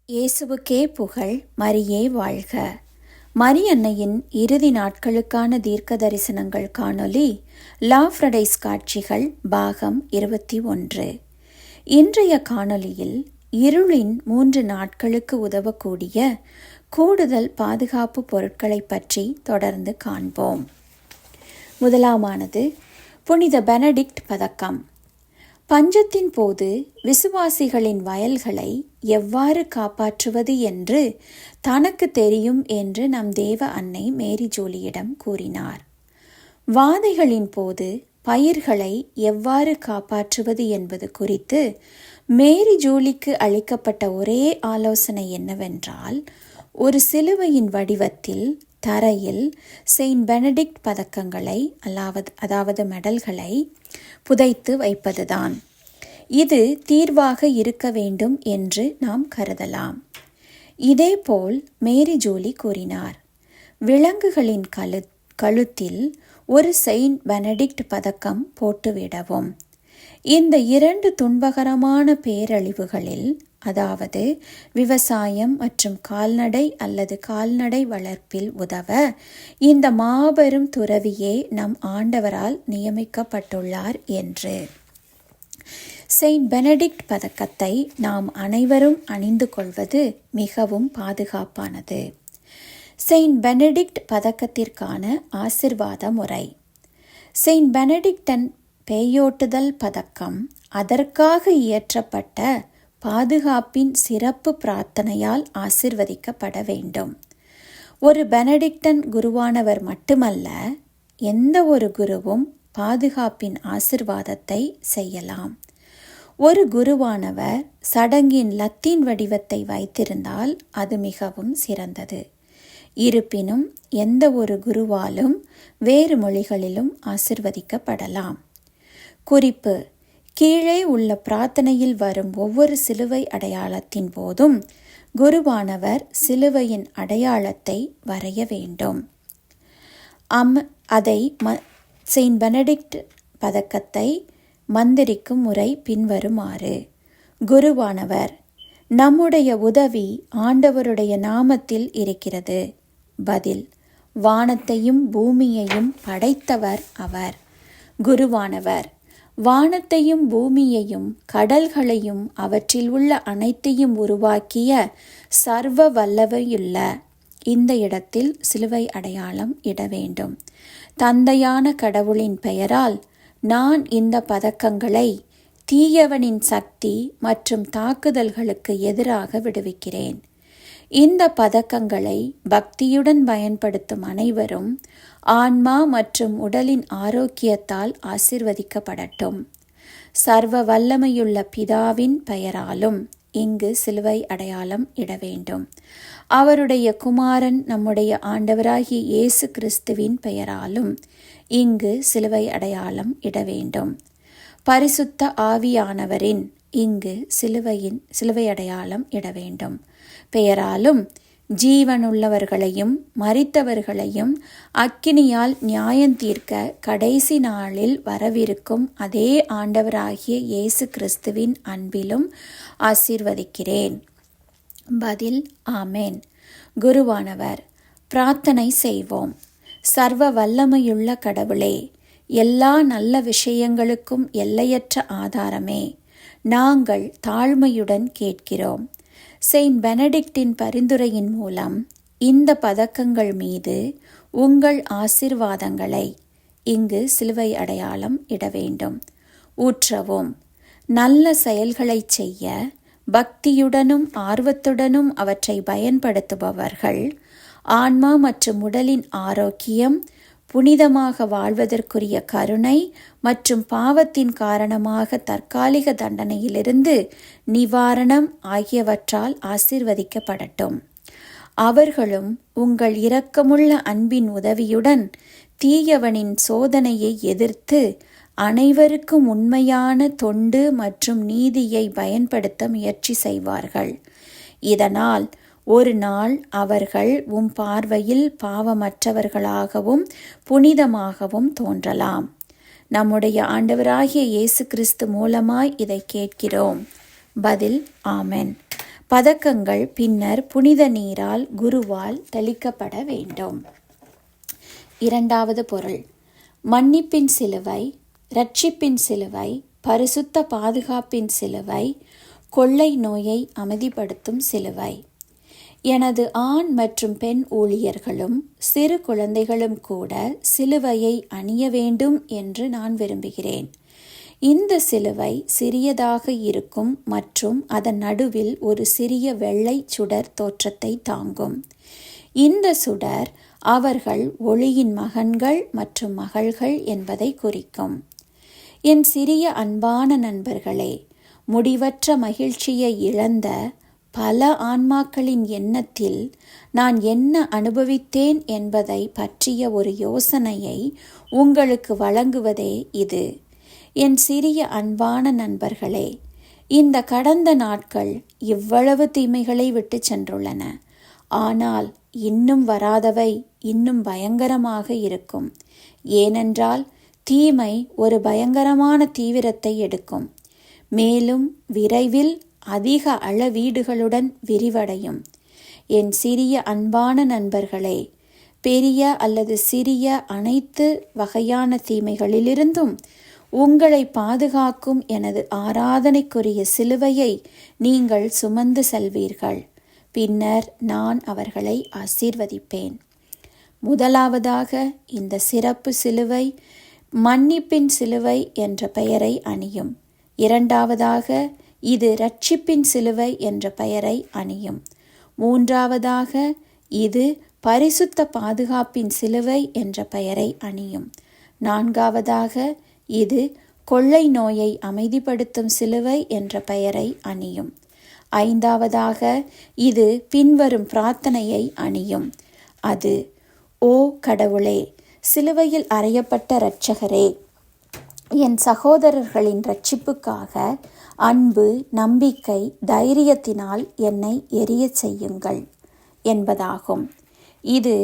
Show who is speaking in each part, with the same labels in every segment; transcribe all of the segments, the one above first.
Speaker 1: இயேசுவுக்கே புகழ். மரியே வாழ்க. மரியன்னையின் இறுதி நாட்களுக்கான தீர்க்க தரிசனங்கள் காணொலி லாஃப்ரடைஸ் காட்சிகள் பாகம் 21. இன்றைய காணொலியில் இருளின் 3 நாட்களுக்கு உதவக்கூடிய கூடுதல் பாதுகாப்பு பொருட்களை பற்றி தொடர்ந்து காண்போம். முதலாமானது புனித பெனடிக்ட் பதக்கம். பஞ்சத்தின் போது விசுவாசிகளின் வயல்களை எவ்வாறு காப்பாற்றுவது என்று தனக்கு தெரியும் என்று நம் தேவ அன்னை மேரி ஜூலியிடம் கூறினார். வாதைகளின் போது பயிர்களை எவ்வாறு காப்பாற்றுவது என்பது குறித்து மேரி ஜூலிக்கு அளிக்கப்பட்ட ஒரே ஆலோசனை என்னவென்றால், ஒரு சிலுவையின் வடிவத்தில் தரையில் செயின்ட் பெனடிக்ட் பதக்கங்களை அதாவது மெடல்களை புதைத்து வைப்பதுதான். இது தீர்வாக இருக்க வேண்டும் என்று நாம் கருதலாம். இதேபோல் மேரி ஜூலி கூறினார், விலங்குகளின் கழுத்தில் ஒரு செயின்ட் பெனடிக்ட் பதக்கம் போட்டுவிடவும். இந்த 2 துன்பகரமான பேரழிவுகளில், அதாவது விவசாயம் மற்றும் கால்நடை அல்லது கால்நடை வளர்ப்பில் உதவ இந்த மாபெரும் துறவியே நம் ஆண்டவரால் நியமிக்கப்பட்டுள்ளார் என்று. செயின்ட் பெனடிக்ட் பதக்கத்தை நாம் அனைவரும் அணிந்து கொள்வது மிகவும் பாதுகாப்பானது. செயின்ட் பெனடிக்ட் பதக்கத்திற்கான ஆசிர்வாத முறை. செயின்ட் பெனடிக்டன் பேயோட்டுதல் பதக்கம் அதற்காக இயற்றப்பட்ட பாதுகாப்பின் சிறப்பு பிரார்த்தனையால் ஆசிர்வதிக்கப்பட வேண்டும். ஒரு பெனடிக்டன் குருவானவர் மட்டுமல்ல, எந்த ஒரு குருவும் பாதுகாப்பின் ஆசிர்வாதத்தை செய்யலாம். ஒரு குருவானவர் சடங்கின் லத்தீன் வடிவத்தை வைத்திருந்தால் அது மிகவும் சிறந்தது. இருப்பினும் எந்த ஒரு குருவாலும் வேறு மொழிகளிலும் ஆசிர்வதிக்கப்படலாம். குறிப்பு: கீழே உள்ள பிரார்த்தனையில் வரும் ஒவ்வொரு சிலுவை அடையாளத்தின் போதும் குருவானவர் சிலுவையின் அடையாளத்தை வரைய வேண்டும். அதை செயின்ட் பெனடிக்ட் பதக்கத்தை மந்திரிக்கும் முறை பின்வருமாறு. குருவானவர்: நம்முடைய உதவி ஆண்டவருடைய நாமத்தில் இருக்கிறது. பதில்: வானத்தையும் பூமியையும் படைத்தவர் அவர். குருவானவர்: வானத்தையும் பூமியையும் கடல்களையும் அவற்றில் உள்ள அனைத்தையும் உருவாக்கிய சர்வ வல்லமையுள்ள. இந்த இடத்தில் சிலுவை அடையாளம் இட வேண்டும். தந்தையான கடவுளின் பெயரால் நான் இந்த பதக்கங்களை தீயவனின் சக்தி மற்றும் தாக்குதல்களுக்கு எதிராக விடுவிக்கிறேன். இந்த பதக்கங்களை பக்தியுடன் பயன்படுத்தும் அனைவரும் ஆன்மா மற்றும் உடலின் ஆரோக்கியத்தால் ஆசிர்வதிக்கப்படட்டும். சர்வ வல்லமையுள்ள பிதாவின் பெயராலும் இங்கு சிலுவை அடையாளம் இட வேண்டும். அவருடைய குமாரன் நம்முடைய ஆண்டவராகிய இயேசு கிறிஸ்துவின் பெயராலும் இங்கு சிலுவை அடையாளம் இட வேண்டும். பரிசுத்த ஆவியானவரின் இங்கு சிலுவை அடையாளம் இட வேண்டும். பெயராலும் ஜீவனுள்ளவர்களையும் மரித்தவர்களையும் அக்கினியால் நியாயந்தீர்க்க கடைசி நாளில் வரவிருக்கும் அதே ஆண்டவராகிய இயேசு கிறிஸ்துவின் அன்பிலும் ஆசீர்வதிக்கிறேன். பதில்: ஆமேன். குருவானவர்: பிரார்த்தனை செய்வோம். சர்வ வல்லமையுள்ள கடவுளே, எல்லா நல்ல விஷயங்களுக்கும் எல்லையற்ற ஆதாரமே, நாங்கள் தாழ்மையுடன் கேட்கிறோம். செயின்ட் பெனடிக்டின் பரிந்துரையின் மூலம் இந்த பதக்கங்கள் மீது உங்கள் ஆசிர்வாதங்களை இங்கு சிலுவை அடையாளம் இட வேண்டும். ஊற்றவும். நல்ல செயல்களை செய்ய பக்தியுடனும் ஆர்வத்துடனும் அவற்றை பயன்படுத்துபவர்கள் ஆன்மா மற்றும் உடலின் ஆரோக்கியம், புனிதமாக வாழ்வதற்குரிய கருணை மற்றும் பாவத்தின் காரணமாக தற்காலிக தண்டனையிலிருந்து நிவாரணம் ஆகியவற்றால் ஆசீர்வதிக்கப்படட்டும். அவர்களும் உங்கள் இரக்கமுள்ள அன்பின் உதவியுடன் தீயவனின் சோதனையை எதிர்த்து அனைவருக்கும் உண்மையான தொண்டு மற்றும் நீதியை பயன்படுத்த முயற்சி செய்வார்கள். இதனால் ஒரு நாள் அவர்கள் உம் பார்வையில் பாவமற்றவர்களாகவும் புனிதமாகவும் தோன்றலாம். நம்முடைய ஆண்டவராகிய இயேசு கிறிஸ்து மூலமாய் இதை கேட்கிறோம். பதில்: ஆமென். பதக்கங்கள் பின்னர் புனித நீரால் குருவால் தெளிக்கப்பட வேண்டும். இரண்டாவது பொருள்: மன்னிப்பின் சிலுவை, இரட்சிப்பின் சிலுவை, பரிசுத்த பாதுகாப்பின் சிலுவை, கொள்ளை நோயை அமைதிப்படுத்தும் சிலுவை. எனது ஆண் மற்றும் பெண் ஊழியர்களும் சிறு குழந்தைகளும் கூட சிலுவையை அணிய வேண்டும் என்று நான் விரும்புகிறேன். இந்த சிலுவை சிறியதாக இருக்கும் மற்றும் அதன் நடுவில் ஒரு சிறிய வெள்ளை சுடர் தோற்றத்தை தாங்கும். இந்த சுடர் அவர்கள் ஒளியின் மகன்கள் மற்றும் மகள்கள் என்பதை குறிக்கும். என் சிறிய அன்பான நண்பர்களே, முடிவற்ற மகிழ்ச்சியை இழந்த பல ஆன்மாக்களின் எண்ணத்தில் நான் என்ன அனுபவித்தேன் என்பதை பற்றிய ஒரு யோசனையை உங்களுக்கு வழங்குவதே இது. என் சிறிய அன்பான நண்பர்களே, இந்த கடந்த நாட்கள் இவ்வளவு தீமைகளை விட்டு சென்றுள்ளன. ஆனால் இன்னும் வராதவை இன்னும் பயங்கரமாக இருக்கும். ஏனென்றால் தீமை ஒரு பயங்கரமான தீவிரத்தை எடுக்கும். மேலும் விரைவில் அதிக அளவீடுகளுடன் விரிவடையும். என் சிறிய அன்பான நண்பர்களே, பெரிய அல்லது சிறிய அனைத்து வகையான தீமைகளிலிருந்தும் உங்களை பாதுகாக்கும் எனது ஆராதனைக்குரிய சிலுவையை நீங்கள் சுமந்து செல்வீர்கள். பின்னர் நான் அவர்களை ஆசீர்வதிப்பேன். முதலாவதாக, இந்த சிறப்பு சிலுவை மன்னிப்பின் சிலுவை என்ற பெயரை அணியும். இரண்டாவதாக, இது இரட்சிப்பின் சிலுவை என்ற பெயரை அணியும். மூன்றாவதாக, இது பரிசுத்த பாதுகாப்பின் சிலுவை என்ற பெயரை அணியும். நான்காவதாக, இது கொள்ளை நோயை அமைதிப்படுத்தும் சிலுவை என்ற பெயரை அணியும். ஐந்தாவதாக, இது பின்வரும் பிரார்த்தனையை அணியும். அது: ஓ கடவுளே, சிலுவையில் அறையப்பட்ட இரட்சகரே, என் சகோதரர்களின் இரட்சிப்புக்காக அன்பு, நம்பிக்கை, தைரியத்தினால் என்னை எரியச் செய்யுங்கள் என்பதாகும். இது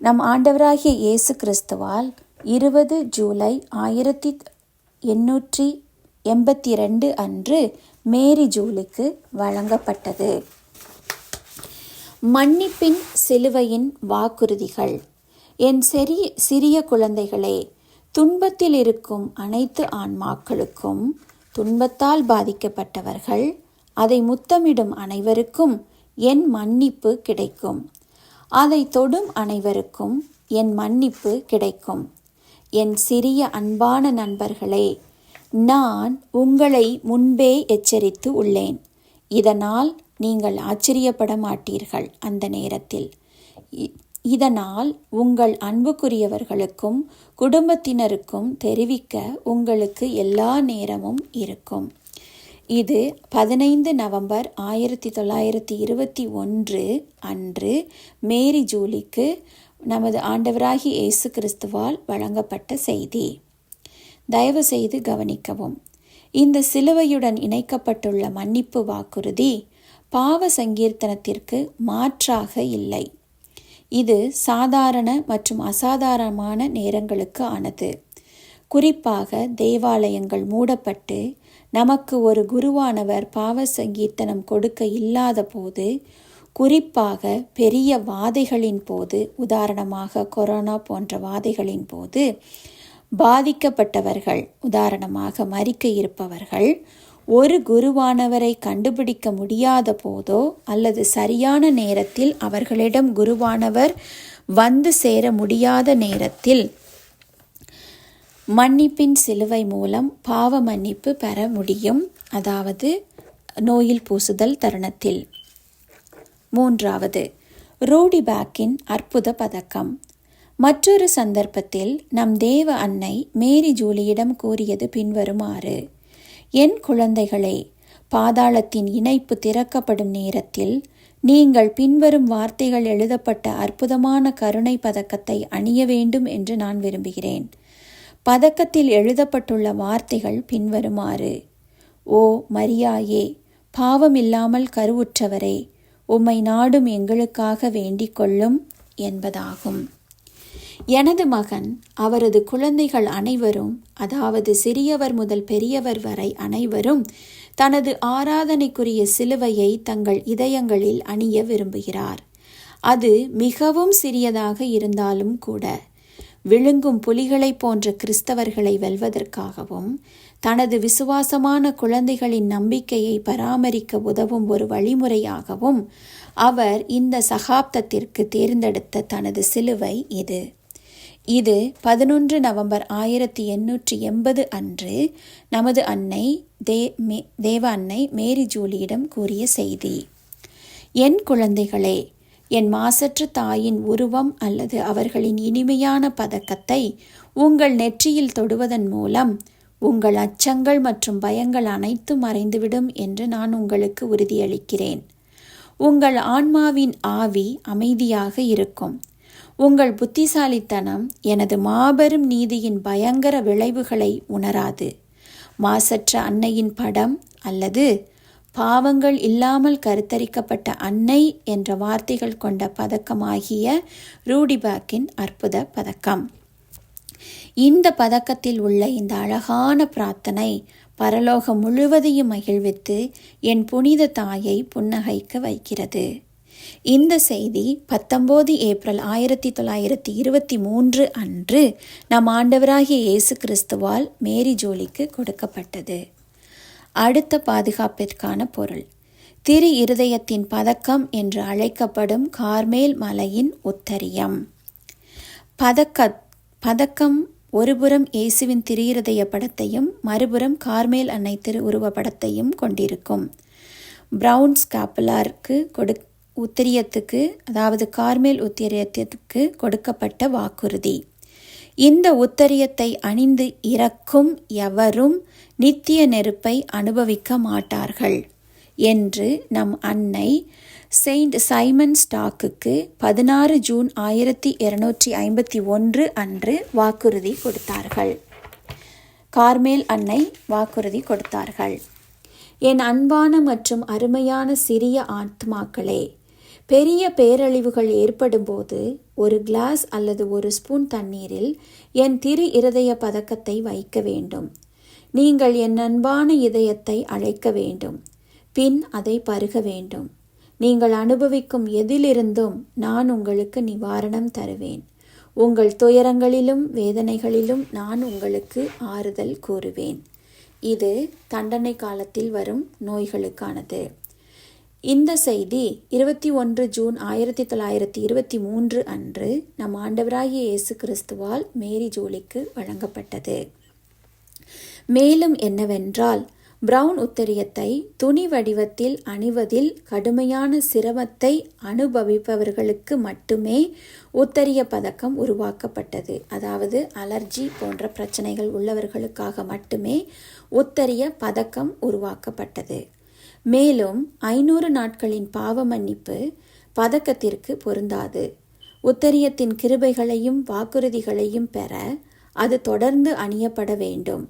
Speaker 1: நம் ஆண்டவராகிய இயேசு கிறிஸ்துவால் 20 ஜூலை 1882 அன்று மேரி ஜூலிக்கு வழங்கப்பட்டது. மன்னிப்பின் சிலுவையின் வாக்குறுதிகள். என் சிறிய குழந்தைகளே, துன்பத்தில் இருக்கும் அனைத்து ஆன்மாக்களுக்கும், துன்பத்தால் பாதிக்கப்பட்டவர்கள், அதை முத்தமிடும் அனைவருக்கும் என் மன்னிப்பு கிடைக்கும். அதை தொடும் அனைவருக்கும் என் மன்னிப்பு கிடைக்கும். என் சிறிய அன்பான நண்பர்களே, நான் உங்களை முன்பே எச்சரித்து உள்ளேன். இதனால் நீங்கள் ஆச்சரியப்பட மாட்டீர்கள். அந்த நேரத்தில் இதனால் உங்கள் அன்புக்குரியவர்களுக்கும் குடும்பத்தினருக்கும் தெரிவிக்க உங்களுக்கு எல்லா நேரமும் இருக்கும். இது 15 நவம்பர் 1921 அன்று மேரி ஜூலிக்கு நமது ஆண்டவராகிய இயேசு கிறிஸ்துவால் வழங்கப்பட்ட செய்தி. தயவு செய்து கவனிக்கவும். இந்த சிலுவையுடன் இணைக்கப்பட்டுள்ள மன்னிப்பு வாக்குறுதி பாவ சங்கீர்த்தனத்திற்கு மாற்றாக இல்லை. இது சாதாரண மற்றும் அசாதாரணமான நேரங்களுக்கு ஆனது. குறிப்பாக தேவாலயங்கள் மூடப்பட்டு நமக்கு ஒரு குருவானவர் பாவ சங்கீர்த்தனம் கொடுக்க இல்லாத போது, குறிப்பாக பெரிய வாதைகளின் போது, உதாரணமாக கொரோனா போன்ற வாதைகளின் போது பாதிக்கப்பட்டவர்கள், உதாரணமாக மரிக்க இருப்பவர்கள், ஒரு குருவானவரை கண்டுபிடிக்க முடியாத போதோ அல்லது சரியான நேரத்தில் அவர்களிடம் குருவானவர் வந்து சேர முடியாத நேரத்தில் மன்னிப்பின் சிலுவை மூலம் பாவ மன்னிப்பு பெற முடியும். அதாவது நோயில் பூசுதல் தருணத்தில். மூன்றாவது, ரோடி பேக்கின் அற்புத பதக்கம். மற்றொரு சந்தர்ப்பத்தில் நம் தேவ அன்னை மேரி ஜூலியிடம் கூறியது பின்வருமாறு: என் குழந்தைகளே, பாதாளத்தின் இணைப்பு திறக்கப்படும் நேரத்தில் நீங்கள் பின்வரும் வார்த்தைகள் எழுதப்பட்ட அற்புதமான கருணை பதக்கத்தை அணிய வேண்டும் என்று நான் விரும்புகிறேன். பதக்கத்தில் எழுதப்பட்டுள்ள வார்த்தைகள் பின்வருமாறு: ஓ மரியாயே, பாவமில்லாமல் கருவுற்றவரே, உம்மை நாடும் எங்களுக்காக வேண்டிக் கொள்ளும் என்பதாகும். எனது மகன், அவரது குழந்தைகள் அனைவரும், அதாவது சிறியவர் முதல் பெரியவர் வரை அனைவரும் தனது ஆராதனைக்குரிய சிலுவையை தங்கள் இதயங்களில் அணிய விரும்புகிறார். அது மிகவும் சிறியதாக இருந்தாலும் கூட விழுங்கும் புலிகளைப் போன்ற கிறிஸ்தவர்களை வெல்வதற்காகவும் தனது விசுவாசமான குழந்தைகளின் நம்பிக்கையை பராமரிக்க உதவும் ஒரு வழிமுறையாகவும் அவர் இந்த சகாப்தத்திற்கு தேர்ந்தெடுத்த தனது சிலுவை இது 11 நவம்பர் 1880 அன்று நமது அன்னை தேவ அன்னை மேரி ஜூலியிடம் கூறிய செய்தி. என் குழந்தைகளே, என் மாசற்ற தாயின் உருவம் அல்லது அவர்களின் இனிமையான பதக்கத்தை உங்கள் நெற்றியில் தொடுவதன் மூலம் உங்கள் அச்சங்கள் மற்றும் பயங்கள் அனைத்தும் மறைந்துவிடும் என்று நான் உங்களுக்கு உறுதியளிக்கிறேன். உங்கள் ஆன்மாவின் ஆவி அமைதியாக இருக்கும். உங்கள் புத்திசாலித்தனம் எனது மாபெரும் நீதியின் பயங்கர விளைவுகளை உணராது. மாசற்ற அன்னையின் படம் அல்லது பாவங்கள் இல்லாமல் கருத்தரிக்கப்பட்ட அன்னை என்ற வார்த்தைகள் கொண்ட பதக்கமாகிய ரூடிபாக்கின் அற்புத பதக்கம். இந்த பதக்கத்தில் உள்ள இந்த அழகான பிரார்த்தனை பரலோகம் முழுவதையும் மகிழ்வித்து என் புனித தாயை புன்னகைக்க வைக்கிறது. இந்த செய்தி 19 ஏப்ரல் 1923 அன்று நம் ஆண்டவராகிய இயேசு கிறிஸ்துவால் மேரி ஜூலிக்கு கொடுக்கப்பட்டது. அடுத்த பாதுகாப்பிற்கான பொருள். திரு இருதயத்தின் பதக்கம் என்று அழைக்கப்படும் கார்மேல் மலையின் உத்தரியம். பதக்கம் ஒருபுறம் இயேசுவின் திரு இருதய படத்தையும் மறுபுறம் கார்மேல் அன்னை திரு உருவப்படத்தையும் கொண்டிருக்கும். பிரவுன் ஸ்காப்புலாருக்கு உத்திரியத்துக்கு, அதாவது கார்மேல் உத்திரியத்துக்கு கொடுக்கப்பட்ட வாக்குறுதி. இந்த உத்தரியத்தை அணிந்து இறக்கும் எவரும் நித்திய நெருப்பை அனுபவிக்க மாட்டார்கள் என்று நம் அன்னை செயின்ட் சைமன் ஸ்டாக்குக்கு 16 ஜூன் 1251 அன்று வாக்குறுதி கொடுத்தார்கள். கார்மேல் அன்னை வாக்குறுதி கொடுத்தார்கள். என் அன்பான மற்றும் அருமையான சிறிய ஆத்மாக்களே, பெரிய பேரழிவுகள் ஏற்படும்போது ஒரு கிளாஸ் அல்லது ஒரு ஸ்பூன் தண்ணீரில் என் திரு இருதய பதக்கத்தை வைக்க வேண்டும். நீங்கள் என் அன்பான இதயத்தை அழைக்க வேண்டும். பின் அதை பருக வேண்டும். நீங்கள் அனுபவிக்கும் எதிலிருந்தும் நான் உங்களுக்கு நிவாரணம் தருவேன். உங்கள் துயரங்களிலும் வேதனைகளிலும் நான் உங்களுக்கு ஆறுதல் கூறுவேன். இது தண்டனை காலத்தில் வரும் நோய்களுக்கானது. இந்த செய்தி 21 ஜூன் 1923 அன்று நம் ஆண்டவராகிய இயேசு கிறிஸ்துவால் மேரி ஜூலிக்கு வழங்கப்பட்டது. மேலும் என்னவென்றால், பிரவுன் உத்தரியத்தை துணி வடிவத்தில் அணிவதில் கடுமையான சிரமத்தை அனுபவிப்பவர்களுக்கு மட்டுமே உத்தரிய பதக்கம் உருவாக்கப்பட்டது. அதாவது அலர்ஜி போன்ற பிரச்சனைகள் உள்ளவர்களுக்காக மட்டுமே உத்தரிய பதக்கம் உருவாக்கப்பட்டது. மேலும் 500 நாட்களின் பாவ மன்னிப்பு பதக்கத்திற்கு பொருந்தாது. உத்தரியத்தின் கிருபைகளையும் வாக்குறுதிகளையும் பெற அது தொடர்ந்து அணியப்பட வேண்டும்.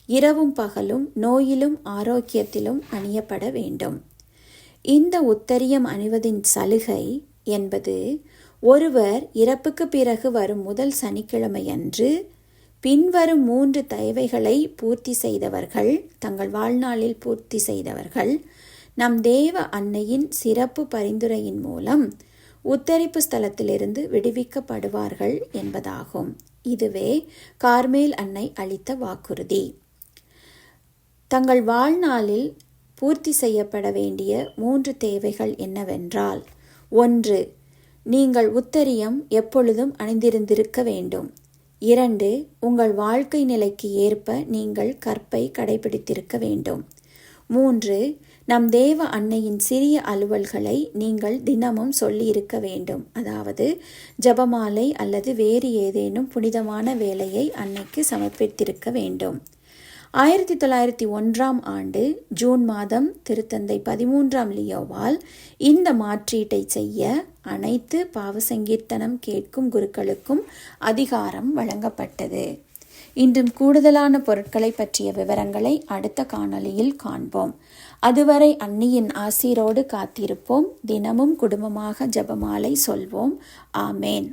Speaker 1: இரவும் பகலும் நோயிலும் ஆரோக்கியத்திலும் அணியப்பட வேண்டும். இந்த உத்தரியம் அணிவதின் சலுகை என்பது ஒருவர் இறப்புக்கு பிறகு வரும் முதல் சனிக்கிழமையன்று பின்வரும் 3 தேவைகளை பூர்த்தி செய்தவர்கள், தங்கள் வாழ்நாளில் பூர்த்தி செய்தவர்கள் நம் தேவ அன்னையின் சிறப்பு பரிந்துரையின் மூலம் உத்தரிப்பு ஸ்தலத்திலிருந்து விடுவிக்கப்படுவார்கள் என்பதாகும். இதுவே கார்மேல் அன்னை அளித்த வாக்குறுதி. தங்கள் வாழ்நாளில் பூர்த்தி செய்யப்பட வேண்டிய 3 தேவைகள் என்னவென்றால், 1. நீங்கள் உத்தரியம் எப்பொழுதும் அணிந்திருந்திருக்க வேண்டும். 2. உங்கள் வாழ்க்கை நிலைக்கு ஏற்ப நீங்கள் கற்பை கடைபிடித்திருக்க வேண்டும். 3. நம் தேவ அன்னையின் சிறிய அலுவல்களை நீங்கள் தினமும் சொல்லியிருக்க வேண்டும். அதாவது ஜபமாலை அல்லது வேறு ஏதேனும் புனிதமான வேலையை அன்னைக்கு சமர்ப்பித்திருக்க வேண்டும். 1901 ஆண்டு ஜூன் மாதம் திருத்தந்தை 13 லியோவால் இந்த மாற்றீட்டை செய்ய அனைத்து பாவசங்கீர்த்தனம் கேட்கும் குருக்களுக்கும் அதிகாரம் வழங்கப்பட்டது. இன்றும் கூடுதலான பொருட்களை பற்றிய விவரங்களை அடுத்த காணொளியில் காண்போம். அதுவரை அன்னியின் ஆசீரோடு காத்திருப்போம். தினமும் குடும்பமாக ஜபமாலை சொல்வோம். ஆமேன்.